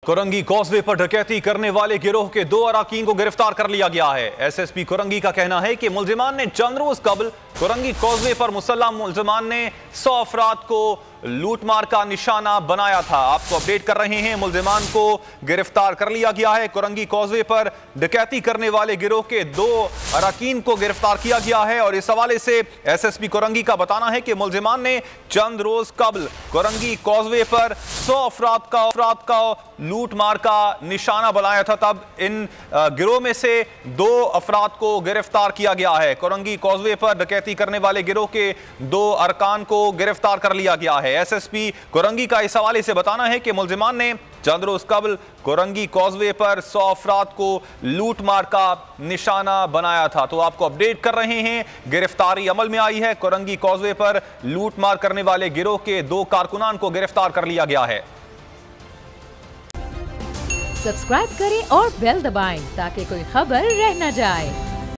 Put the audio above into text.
Korangi causeway पर डकैती करने वाले गिरोह के 2 अराकीन को गिरफ्तार कर लिया गया है। एसएसपी कोरंगी का कहना है कि मुल्जिमान ने चंद रोज कबल कोरंगी कॉजवे पर मुसल्लह मुल्जिमान ने 100 अफराद को लूटमार का निशाना बनाया था। आपको अपडेट कर रहे हैं, मुल्जिमान को गिरफ्तार कर लिया गया है। कोरंगी कॉजवे पर डकैती करने वाले गिरोह के 2 अराकीन को गिरफ्तार किया गया है और इस हवाले से एसएसपी कोरंगी का बताना है कि मुल्जिमान ने चंद रोज कबल कोरंगी कॉजवे पर 100 अफराद का लूटमार का निशाना बनाया था। तब इन गिरोह में से 2 अफराद को गिरफ्तार किया गया है। कोरंगी कॉजवे पर डकैती करने वाले गिरोह के 2 अरकान को गिरफ्तार कर लिया गया है। एसएसपी कोरंगी का इस हवाले से बताना है कि मुल्जिमान ने चंद रोज कबल कोरंगी कॉजवे पर 100 अफराद को लूटमार का निशाना बनाया था। तो आपको अपडेट कर रहे हैं, गिरफ्तारी अमल में आई है। कोरंगी कॉजवे पर लूटमार करने वाले गिरोह के 2 कारकुनान को गिरफ्तार कर लिया गया है। सब्सक्राइब करें और बेल दबाएं ताकि कोई खबर रह न जाए।